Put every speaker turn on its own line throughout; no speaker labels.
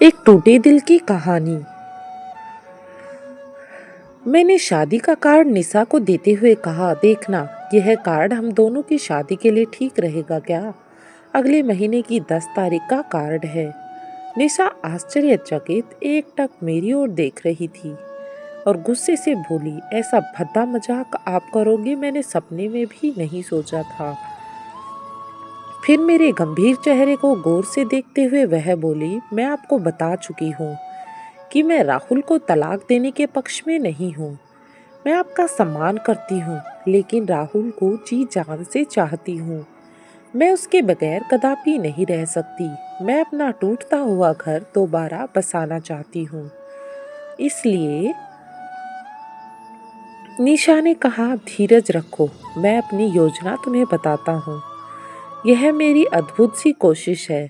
एक टूटे दिल की कहानी। मैंने शादी का कार्ड निशा को देते हुए कहा, देखना यह कार्ड हम दोनों की शादी के लिए ठीक रहेगा क्या? अगले महीने की 10 तारीख का कार्ड है। निशा आश्चर्यचकित एकटक मेरी ओर देख रही थी और गुस्से से बोली, ऐसा भद्दा मजाक आप करोगे, मैंने सपने में भी नहीं सोचा था। फिर मेरे गंभीर चेहरे को गौर से देखते हुए वह बोली, मैं आपको बता चुकी हूँ कि मैं राहुल को तलाक देने के पक्ष में नहीं हूँ। मैं आपका सम्मान करती हूँ, लेकिन राहुल को जी जान से चाहती हूँ। मैं उसके बगैर कदापि नहीं रह सकती। मैं अपना टूटता हुआ घर दोबारा बसाना चाहती हूँ। इसलिए निशा ने कहा, धीरज रखो, मैं अपनी योजना तुम्हें बताता हूँ। यह मेरी अद्भुत सी कोशिश है।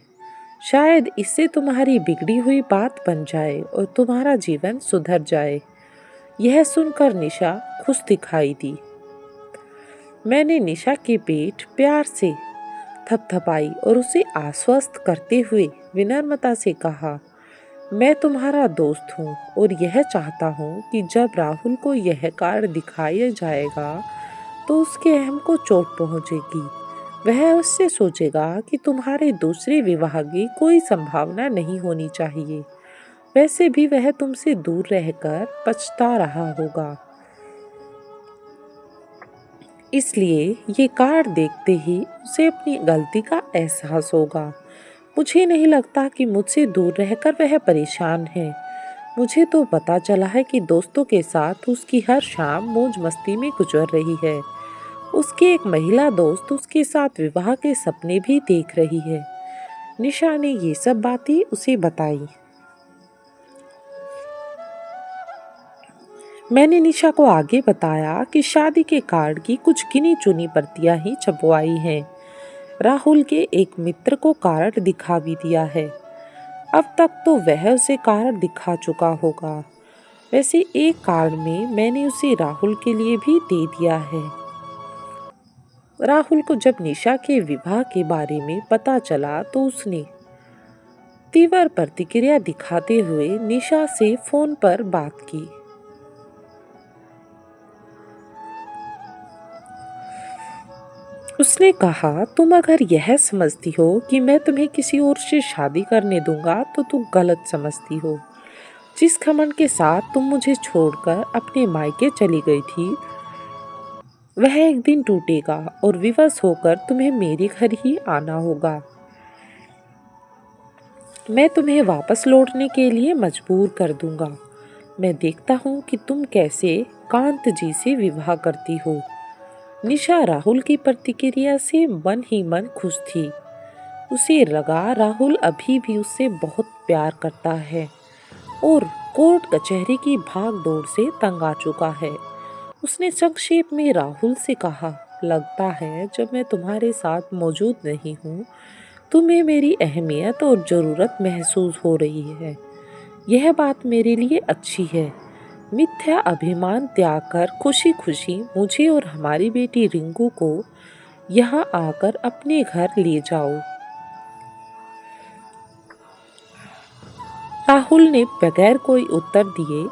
शायद इससे तुम्हारी बिगड़ी हुई बात बन जाए और तुम्हारा जीवन सुधर जाए। यह सुनकर निशा खुश दिखाई दी। मैंने निशा की पीठ प्यार से थपथपाई और उसे आश्वस्त करते हुए विनम्रता से कहा, मैं तुम्हारा दोस्त हूँ और यह चाहता हूँ कि जब राहुल को यह कार्ड दिखाया जाएगा तो उसके अहम को चोट पहुँचेगी। वह उससे सोचेगा कि तुम्हारे दूसरे विवाह की कोई संभावना नहीं होनी चाहिए। वैसे भी वह तुमसे दूर रहकर पछता रहा होगा। इसलिए ये कार्ड देखते ही उसे अपनी गलती का एहसास होगा। मुझे नहीं लगता कि मुझसे दूर रहकर वह परेशान है। मुझे तो पता चला है कि दोस्तों के साथ उसकी हर शाम मौज मस्ती में गुजर रही है। उसकी एक महिला दोस्त उसके साथ विवाह के सपने भी देख रही है। निशा ने ये सब बातें उसे बताई। मैंने निशा को आगे बताया कि शादी के कार्ड की कुछ गिनी चुनी प्रतियां ही छपवाई हैं। राहुल के एक मित्र को कार्ड दिखा भी दिया है। अब तक तो वह उसे कार्ड दिखा चुका होगा। वैसे एक कार्ड में मैंने उसे राहुल के लिए भी दे दिया है। राहुल को जब निशा के विवाह के बारे में पता चला तो उसने तीव्र प्रतिक्रिया दिखाते हुए निशा से फोन पर बात की। उसने कहा, तुम अगर यह समझती हो कि मैं तुम्हें किसी और से शादी करने दूंगा तो तुम गलत समझती हो। जिस घमंड के साथ तुम मुझे छोड़कर अपने मायके चली गई थी, वह एक दिन टूटेगा और विवश होकर तुम्हें मेरे घर ही आना होगा। मैं तुम्हें वापस लौटने के लिए मजबूर कर दूंगा। मैं देखता हूँ कि तुम कैसे कांत जी से विवाह करती हो। निशा राहुल की प्रतिक्रिया से मन ही मन खुश थी। उसे लगा राहुल अभी भी उससे बहुत प्यार करता है और कोर्ट कचहरी की भाग दौड़ से तंग आ चुका है। उसने संक्षेप में राहुल से कहा, लगता है जब मैं तुम्हारे साथ मौजूद नहीं हूँ तुम्हें मेरी अहमियत और ज़रूरत महसूस हो रही है। यह बात मेरे लिए अच्छी है। मिथ्या अभिमान त्याग कर खुशी खुशी मुझे और हमारी बेटी रिंकू को यहाँ आकर अपने घर ले जाओ। राहुल ने बगैर कोई उत्तर दिए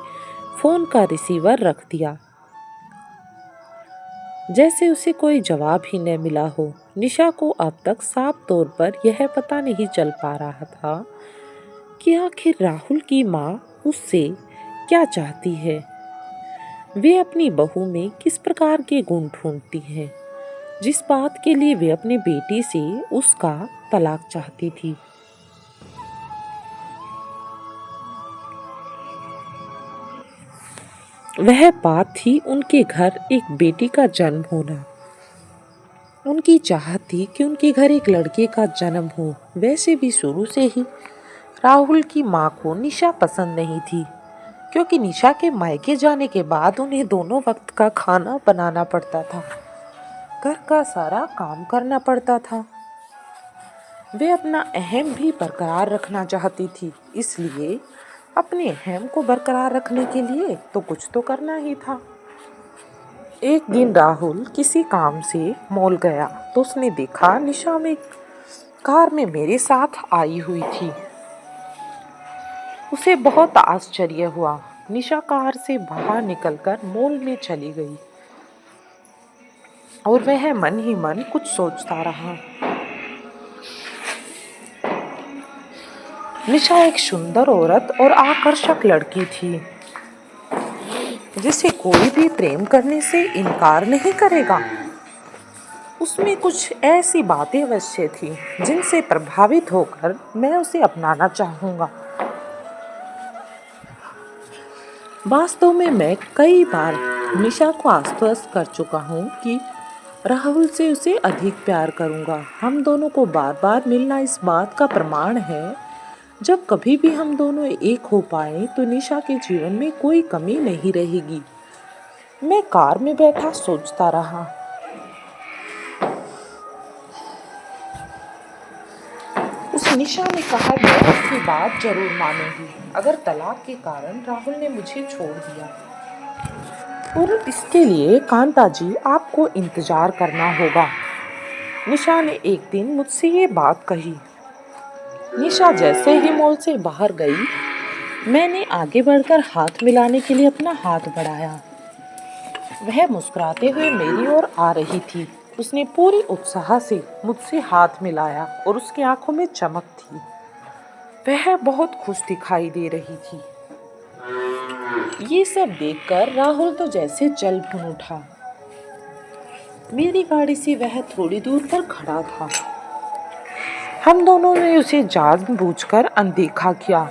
फोन का रिसीवर रख दिया, जैसे उसे कोई जवाब ही न मिला हो। निशा को अब तक साफ तौर पर यह पता नहीं चल पा रहा था कि आखिर राहुल की माँ उससे क्या चाहती है। वे अपनी बहू में किस प्रकार के गुण ढूंढती हैं, जिस बात के लिए वे अपने बेटी से उसका तलाक चाहती थी। वह बात थी उनके घर एक बेटी का जन्म होना। उनकी चाहत थी कि उनके घर एक लड़के का जन्म हो। वैसे भी शुरू से ही राहुल की माँ को निशा पसंद नहीं थी, क्योंकि निशा के मायके जाने के बाद उन्हें दोनों वक्त का खाना बनाना पड़ता था, घर का सारा काम करना पड़ता था। वे अपना अहम भी बरकरार रखना चाहती थी, इसलिए अपने अहम को बरकरार रखने के लिए तो कुछ तो करना ही था। एक दिन राहुल किसी काम से मॉल गया तो उसने देखा निशा में कार में मेरे साथ आई हुई थी। उसे बहुत आश्चर्य हुआ। निशा कार से बाहर निकलकर मॉल में चली गई और वह मन ही मन कुछ सोचता रहा। निशा एक सुंदर औरत और आकर्षक लड़की थी जिसे कोई भी प्रेम करने से इनकार नहीं करेगा। उसमें कुछ ऐसी बातें अवश्य थी जिनसे प्रभावित होकर मैं उसे अपनाना चाहूँगा। वास्तव में मैं कई बार निशा को आश्वस्त कर चुका हूँ कि राहुल से उसे अधिक प्यार करूँगा। हम दोनों को बार बार मिलना इस बात का प्रमाण है। जब कभी भी हम दोनों एक हो पाए तो निशा के जीवन में कोई कमी नहीं रहेगी। मैं कार में बैठा सोचता रहा। उस निशा ने कहा मैं उसकी बात जरूर मानूंगी अगर तलाक के कारण राहुल ने मुझे छोड़ दिया, और इसके लिए कांता जी आपको इंतजार करना होगा। निशा ने एक दिन मुझसे ये बात कही। निशा जैसे ही मॉल से बाहर गई, मैंने आगे बढ़कर हाथ मिलाने के लिए अपना हाथ बढ़ाया। वह मुस्कुराते हुए मेरी ओर आ रही थी। उसने पूरी उत्साह से मुझसे हाथ मिलाया और उसकी आंखों में चमक थी। वह बहुत खुश दिखाई दे रही थी। ये सब देखकर राहुल तो जैसे जल भुन उठा। मेरी गाड़ी से वह थोड़ी दूर पर खड़ा था। हम दोनों ने उसे जानबूझकर अनदेखा किया।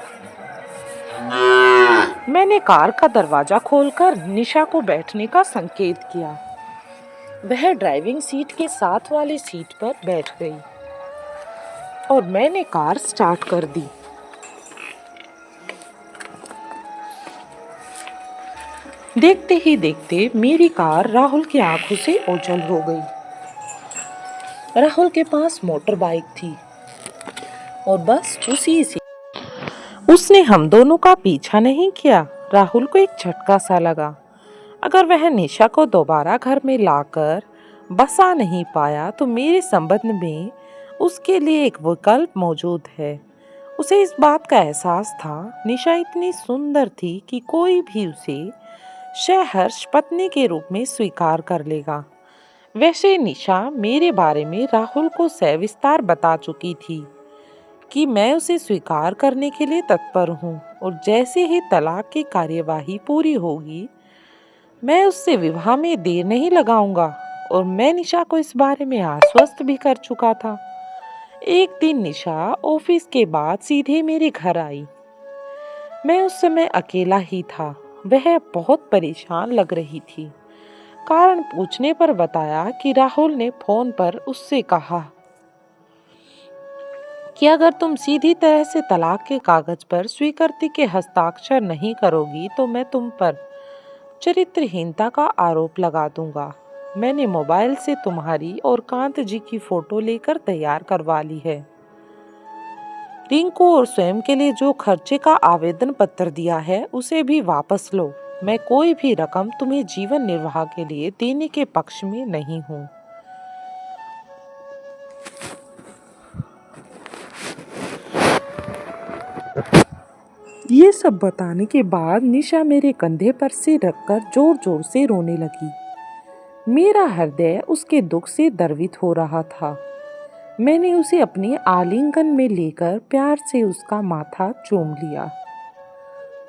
मैंने कार का दरवाजा खोलकर निशा को बैठने का संकेत किया। वह ड्राइविंग सीट के साथ वाली सीट पर बैठ गई और मैंने कार स्टार्ट कर दी। देखते ही देखते मेरी कार राहुल की आंखों से ओझल हो गई। राहुल के पास मोटर बाइक थी और बस उसी से उसने हम दोनों का पीछा नहीं किया। राहुल को एक झटका सा लगा। अगर वह निशा को दोबारा घर में लाकर बसा नहीं पाया तो मेरे संबंध में उसके लिए एक विकल्प मौजूद है। उसे इस बात का एहसास था। निशा इतनी सुंदर थी कि कोई भी उसे सहर्ष पत्नी के रूप में स्वीकार कर लेगा। वैसे निशा मेरे बारे में राहुल को सविस्तार बता चुकी थी कि मैं उसे स्वीकार करने के लिए तत्पर हूँ, और जैसे ही तलाक की कार्यवाही पूरी होगी मैं उससे विवाह में देर नहीं लगाऊंगा। और मैं निशा को इस बारे में आश्वस्त भी कर चुका था। एक दिन निशा ऑफिस के बाद सीधे मेरे घर आई। मैं उस समय अकेला ही था। वह बहुत परेशान लग रही थी। कारण पूछने पर बताया कि राहुल ने फोन पर उससे कहा कि अगर तुम सीधी तरह से तलाक के कागज पर स्वीकृति के हस्ताक्षर नहीं करोगी तो मैं तुम पर चरित्रहीनता का आरोप लगा दूंगा। मैंने मोबाइल से तुम्हारी और कांत जी की फोटो लेकर तैयार करवा ली है। रिंकू और स्वयं के लिए जो खर्चे का आवेदन पत्र दिया है उसे भी वापस लो। मैं कोई भी रकम तुम्हें जीवन निर्वाह के लिए देने के पक्ष में नहीं हूँ। ये सब बताने के बाद निशा मेरे कंधे पर सिर रखकर जोर जोर से रोने लगी। मेरा हृदय उसके दुख से द्रवित हो रहा था। मैंने उसे अपने आलिंगन में लेकर प्यार से उसका माथा चूम लिया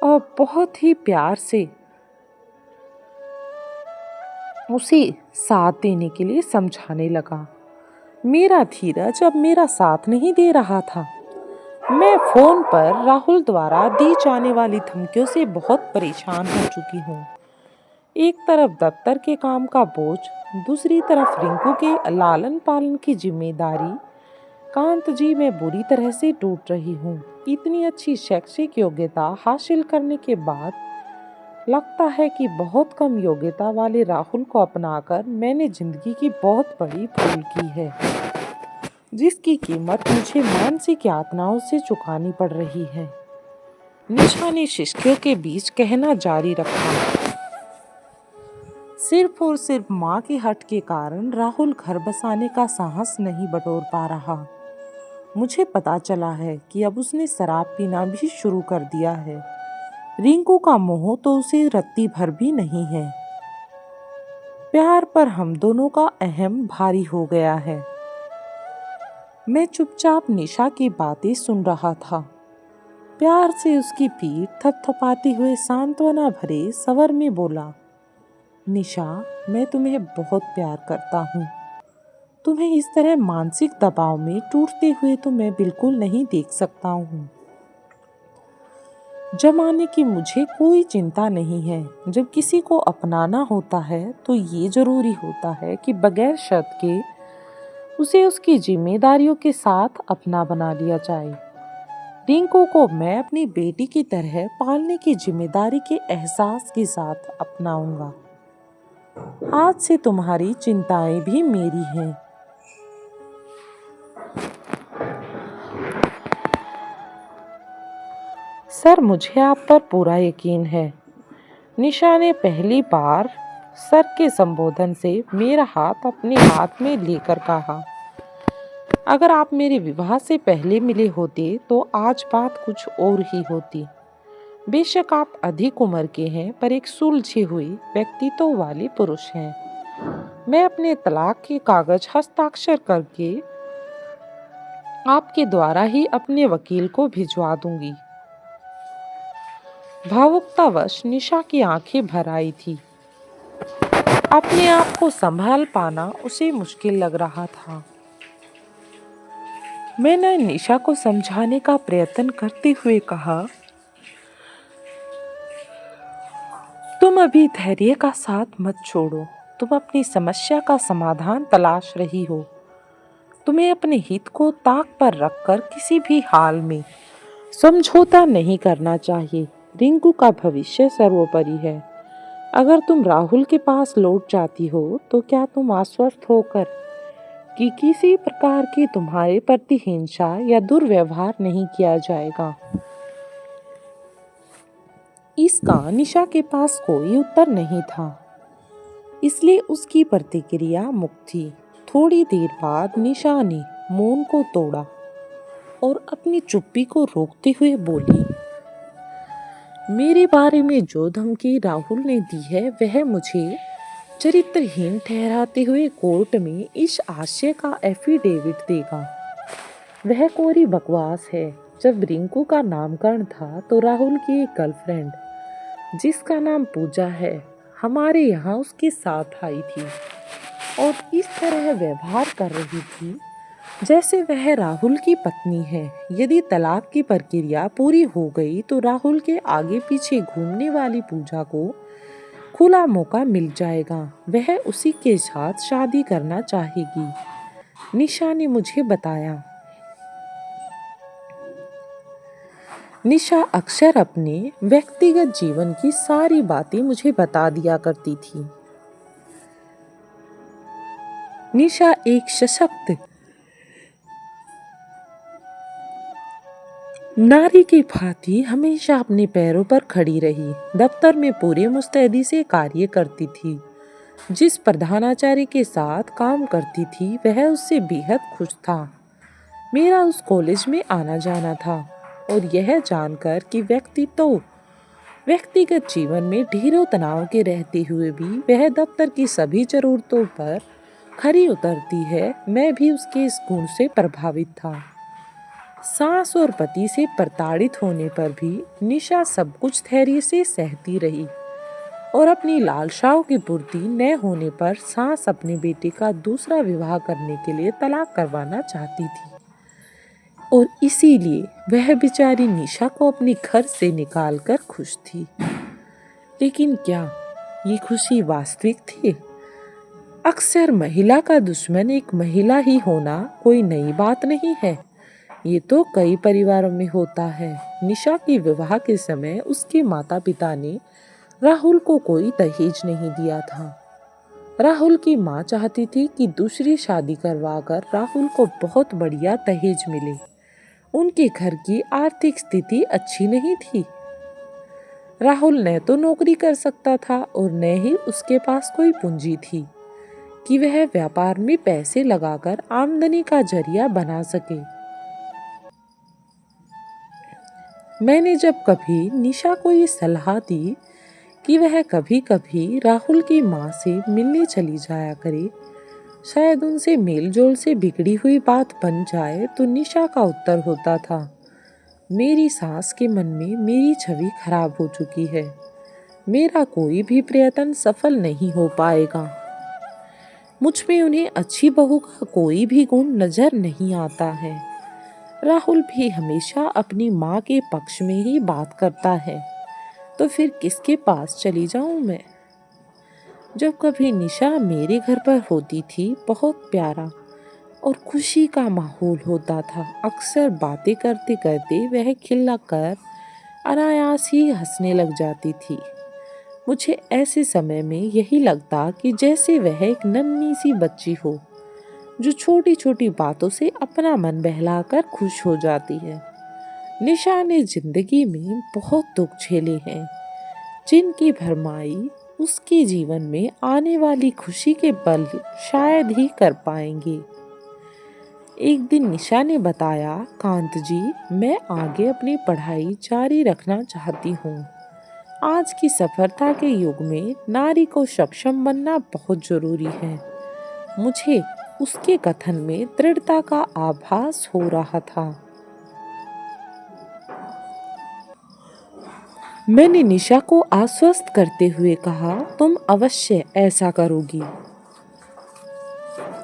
और बहुत ही प्यार से उसे साथ देने के लिए समझाने लगा। मेरा धीरज अब मेरा साथ नहीं दे रहा था। मैं फोन पर राहुल द्वारा दी जाने वाली धमकियों से बहुत परेशान हो चुकी हूँ। एक तरफ दफ्तर के काम का बोझ, दूसरी तरफ रिंकू के लालन पालन की जिम्मेदारी। कांत जी मैं बुरी तरह से टूट रही हूँ। इतनी अच्छी शैक्षिक योग्यता हासिल करने के बाद लगता है कि बहुत कम योग्यता वाले राहुल को अपनाकर मैंने जिंदगी की बहुत बड़ी भूल की है, जिसकी कीमत मुझे मानसिक यातनाओं से चुकानी पड़ रही है। निशा ने शिष्यों के बीच कहना जारी रखा। सिर्फ और सिर्फ माँ की हट के कारण राहुल घर बसाने का साहस नहीं बटोर पा रहा। मुझे पता चला है कि अब उसने शराब पीना भी शुरू कर दिया है। रिंकू का मोह तो उसे रत्ती भर भी नहीं है। प्यार पर हम दोनों का अहम भारी हो गया है। मैं चुपचाप निशा की बातें सुन रहा था। प्यार से उसकी पीठ थपथपाते हुए सांत्वना भरे स्वर में बोला, निशा, मैं तुम्हें बहुत प्यार करता हूँ। तुम्हें इस तरह मानसिक दबाव में टूटते हुए तो मैं बिल्कुल नहीं देख सकता हूँ। जमाने की मुझे कोई चिंता नहीं है। जब किसी को अपनाना होता है तो ये जरूरी होता है कि बगैर शर्त के उसे उसकी जिम्मेदारियों के साथ अपना बना लिया जाए। रिंकू को मैं अपनी बेटी की तरह पालने की जिम्मेदारी के एहसास के साथ अपनाऊंगा। आज से तुम्हारी चिंताएं भी मेरी हैं। सर, मुझे आप पर पूरा यकीन है। निशा ने पहली बार सर के संबोधन से मेरा हाथ अपने हाथ में लेकर कहा, अगर आप मेरे विवाह से पहले मिले होते तो आज बात कुछ और ही होती। बेशक आप अधिक उम्र के हैं, पर एक सुलझे हुए व्यक्तित्व वाले पुरुष हैं। मैं अपने तलाक के कागज हस्ताक्षर करके आपके द्वारा ही अपने वकील को भिजवा दूंगी। भावुकतावश निशा की आंखें भर आई थी। अपने आप को संभाल पाना उसे मुश्किल लग रहा था। मैंने निशा को समझाने का प्रयत्न करते हुए कहा, तुम अभी धैर्य का साथ मत छोड़ो। तुम अपनी समस्या का समाधान तलाश रही हो। तुम्हें अपने हित को ताक पर रखकर किसी भी हाल में समझौता नहीं करना चाहिए। रिंकू का भविष्य सर्वोपरि है। अगर तुम राहुल के पास लौट जाती हो तो क्या तुम आश्वस्त होकर कि किसी प्रकार की तुम्हारे प्रति हिंसा या दुर्व्यवहार नहीं किया जाएगा? इसका निशा के पास कोई उत्तर नहीं था, इसलिए उसकी प्रतिक्रिया मुक्त थी। थोड़ी देर बाद निशा ने मौन को तोड़ा और अपनी चुप्पी को रोकते हुए बोली, मेरे बारे में जो धमकी राहुल ने दी है वह मुझे चरित्रहीन ठहराते हुए कोर्ट में इस आशय का एफिडेविट देगा। वह कोरी बकवास है। जब रिंकू का नामकरण था तो राहुल की एक गर्लफ्रेंड जिसका नाम पूजा है हमारे यहाँ उसके साथ आई थी और इस तरह व्यवहार कर रही थी जैसे वह राहुल की पत्नी है। यदि तलाक की प्रक्रिया पूरी हो गई तो राहुल के आगे पीछे घूमने वाली पूजा को खुला मौका मिल जाएगा। वह उसी के साथ शादी करना चाहेगी, निशा ने मुझे बताया। निशा अक्सर अपने व्यक्तिगत जीवन की सारी बातें मुझे बता दिया करती थी। निशा एक सशक्त नारी की भांति हमेशा अपने पैरों पर खड़ी रही। दफ्तर में पूरी मुस्तैदी से कार्य करती थी। जिस प्रधानाचार्य के साथ काम करती थी वह उससे बेहद खुश था। मेरा उस कॉलेज में आना जाना था और यह जानकर कि व्यक्तिगत जीवन में ढेरों तनाव के रहते हुए भी वह दफ्तर की सभी जरूरतों पर खरी उतरती है, मैं भी उसके इस गुण से प्रभावित था। सास और पति से प्रताड़ित होने पर भी निशा सब कुछ धैर्य से सहती रही और अपनी लालसाओं की पूर्ति न होने पर सास अपने बेटे का दूसरा विवाह करने के लिए तलाक करवाना चाहती थी और इसीलिए वह बेचारी निशा को अपने घर से निकालकर खुश थी। लेकिन क्या ये खुशी वास्तविक थी? अक्सर महिला का दुश्मन एक महिला ही होना कोई नई बात नहीं है। ये तो कई परिवारों में होता है। निशा के विवाह के समय उसके माता पिता ने राहुल को कोई दहेज नहीं दिया था। राहुल की माँ चाहती थी कि दूसरी शादी करवाकर राहुल को बहुत बढ़िया दहेज मिले। उनके घर की आर्थिक स्थिति अच्छी नहीं थी। राहुल न तो नौकरी कर सकता था और न ही उसके पास कोई पूंजी थी कि वह व्यापार में पैसे लगाकर आमदनी का जरिया बना सके। मैंने जब कभी निशा को ये सलाह दी कि वह कभी कभी राहुल की माँ से मिलने चली जाया करे, शायद उनसे मेल जोल से बिगड़ी हुई बात बन जाए, तो निशा का उत्तर होता था, मेरी सास के मन में मेरी छवि खराब हो चुकी है, मेरा कोई भी प्रयत्न सफल नहीं हो पाएगा। मुझ में उन्हें अच्छी बहू का कोई भी गुण नजर नहीं आता है। राहुल भी हमेशा अपनी माँ के पक्ष में ही बात करता है, तो फिर किसके पास चली जाऊं मैं। जब कभी निशा मेरे घर पर होती थी, बहुत प्यारा और खुशी का माहौल होता था। अक्सर बातें करते करते वह खिल्ला कर अनायास ही हंसने लग जाती थी। मुझे ऐसे समय में यही लगता कि जैसे वह एक नन्ही सी बच्ची हो, जो छोटी छोटी बातों से अपना मन बहलाकर खुश हो जाती है। निशा ने जिंदगी में बहुत दुख झेले हैं, जिनकी भरमाई उसके जीवन में आने वाली खुशी के बल शायद ही कर पाएंगे। एक दिन निशा ने बताया, कांत जी, मैं आगे अपनी पढ़ाई जारी रखना चाहती हूँ। आज की सफलता के युग में नारी को सक्षम बनना बहुत जरूरी है। मुझे उसके कथन में दृढ़ता का आभास हो रहा था। मैंने निशा को आश्वस्त करते हुए कहा, तुम अवश्य ऐसा करोगी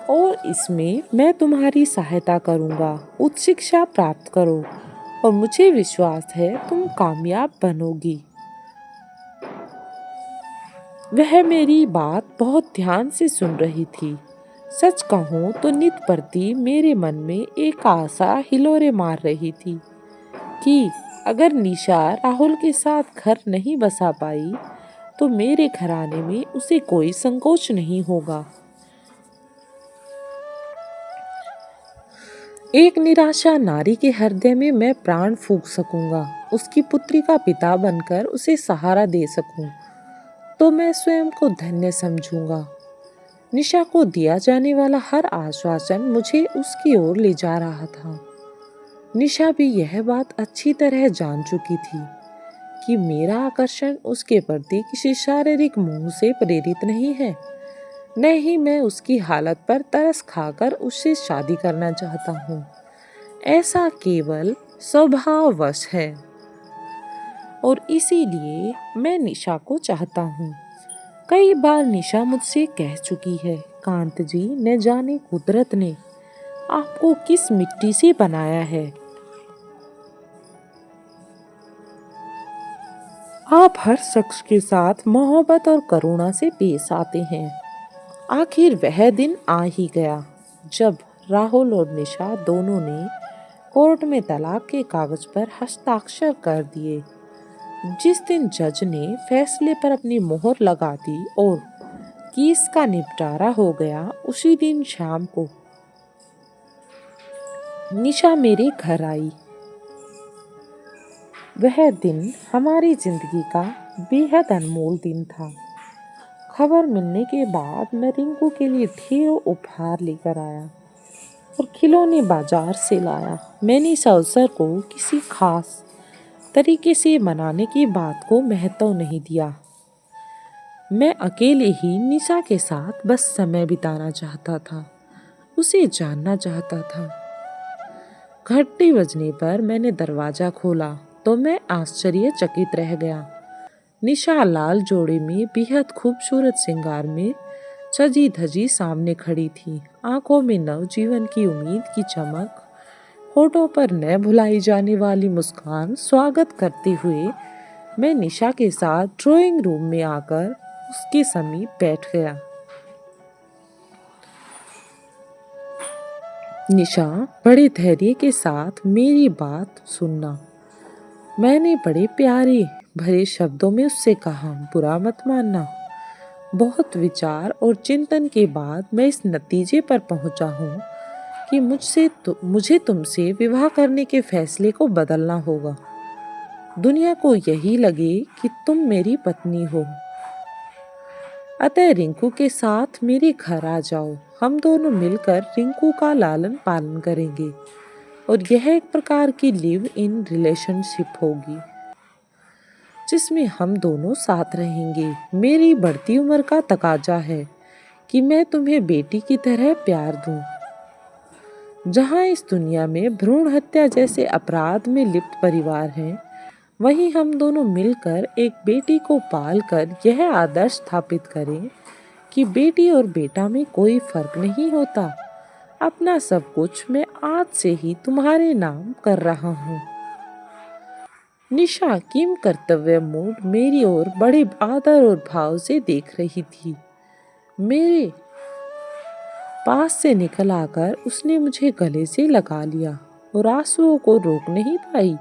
और इसमें मैं तुम्हारी सहायता करूंगा। उच्च शिक्षा प्राप्त करो और मुझे विश्वास है तुम कामयाब बनोगी। वह मेरी बात बहुत ध्यान से सुन रही थी। सच कहूँ तो नित प्रति मेरे मन में एक आशा हिलोरे मार रही थी कि अगर निशा राहुल के साथ घर नहीं बसा पाई, तो मेरे घराने में उसे कोई संकोच नहीं होगा। एक निराशा नारी के हृदय में मैं प्राण फूंक सकूंगा, उसकी पुत्री का पिता बनकर उसे सहारा दे सकूं, तो मैं स्वयं को धन्य समझूंगा। निशा को दिया जाने वाला हर आश्वासन मुझे उसकी ओर ले जा रहा था। निशा भी यह बात अच्छी तरह जान चुकी थी कि मेरा आकर्षण उसके प्रति किसी शारीरिक मोह से प्रेरित नहीं है, न ही मैं उसकी हालत पर तरस खाकर उससे शादी करना चाहता हूँ। ऐसा केवल स्वभाववश है और इसीलिए मैं निशा को चाहता हूँ। कई बार निशा मुझसे कह चुकी है, कांत जी, न जाने कुदरत ने आपको किस मिट्टी से बनाया है, आप हर शख्स के साथ मोहब्बत और करुणा से पेश आते हैं। आखिर वह दिन आ ही गया जब राहुल और निशा दोनों ने कोर्ट में तलाक के कागज पर हस्ताक्षर कर दिए। जिस दिन जज ने फैसले पर अपनी मोहर लगा दी और केस का निपटारा हो गया, उसी दिन शाम को निशा मेरे घर आई। वह दिन हमारी जिंदगी का बेहद अनमोल दिन था। खबर मिलने के बाद मैं रिंकू के लिए ढेरों उपहार लेकर आया और खिलौने बाजार से लाया। मैंने इस अवसर को किसी खास तरीके से मनाने की बात को महत्व नहीं दिया। मैं अकेले ही निशा के साथ बस समय बिताना चाहता था, उसे जानना चाहता था। घंटी बजने पर मैंने दरवाजा खोला तो मैं आश्चर्यचकित रह गया। निशा लाल जोड़े में बेहद खूबसूरत श्रृंगार में सजी धजी सामने खड़ी थी। आंखों में नवजीवन की उम्मीद की चमक, होठों पर न भुलाई जाने वाली मुस्कान। स्वागत करते हुए मैं निशा के साथ ड्राइंग रूम में आकर उसके समीप बैठ गया। निशा, बड़े धैर्य के साथ मेरी बात सुनना। मैंने बड़े प्यारे भरे शब्दों में उससे कहा, बुरा मत मानना। बहुत विचार और चिंतन के बाद मैं इस नतीजे पर पहुंचा हूँ कि मुझे तुमसे विवाह करने के फैसले को बदलना होगा। दुनिया को यही लगे कि तुम मेरी पत्नी हो। अतः रिंकू के साथ मेरे घर आ जाओ। हम दोनों मिलकर रिंकू का लालन पालन करेंगे और यह एक प्रकार की लिव इन रिलेशनशिप होगी जिसमें हम दोनों साथ रहेंगे। मेरी बढ़ती उम्र का तकाजा है कि मैं तुम्हें बेटी की तरह प्यार दूं। जहां इस दुनिया में भ्रूण हत्या जैसे अपराध में लिप्त परिवार हैं, वहीं हम दोनों मिलकर एक बेटी को पालकर यह आदर्श स्थापित करें कि बेटी और बेटा में कोई फर्क नहीं होता। अपना सब कुछ मैं आज से ही तुम्हारे नाम कर रहा हूँ। निशा किम कर्तव्य मूड मेरी ओर बड़े आदर और भाव से देख रही थी। मेरे पास से निकल आकर उसने मुझे गले से लगा लिया और आंसुओं को रोक नहीं पाई।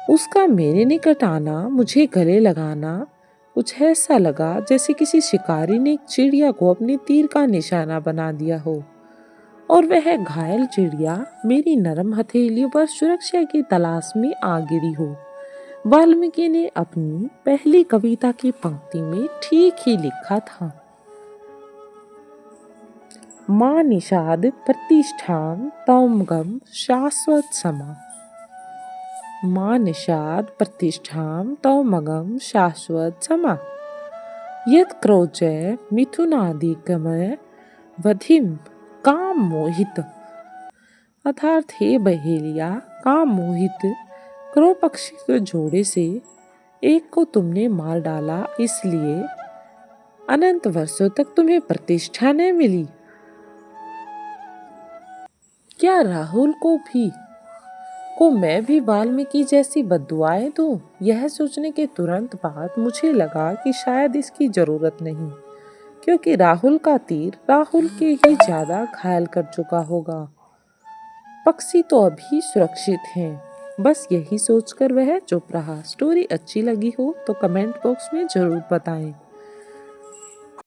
उसका मेरे निकट आना, मुझे गले लगाना कुछ ऐसा लगा जैसे किसी शिकारी ने एक चिड़िया को अपने तीर का निशाना बना दिया हो और वह घायल चिड़िया मेरी नरम हथेलियों पर सुरक्षा की तलाश में आ गिरी हो। वाल्मीकि ने अपनी पहली कविता की पंक्ति में ठीक ही लिखा था, मां निषाद प्रतिष्ठान तौमगम शाश्वत समा। मां निषाद प्रतिष्ठान तौमगम शाश्वत समा। यत् क्रोचय मिथुनादिगमय वधिम काम मोहित। अर्थात हे बहेलिया, काम मोहित क्रो पक्षी के जोड़े से एक को तुमने मार डाला, इसलिए अनंत वर्षों तक तुम्हें प्रतिष्ठा न मिली। क्या राहुल को मैं भी वाल्मीकि जैसी बद्दुआएं दूं? यह सोचने के तुरंत बाद मुझे लगा कि शायद इसकी जरूरत नहीं, क्योंकि राहुल का तीर राहुल के ही ज्यादा घायल कर चुका होगा। पक्षी तो अभी सुरक्षित हैं। बस यही सोचकर वह चुप रहा। स्टोरी अच्छी लगी हो तो कमेंट बॉक्स में जरूर बताएं।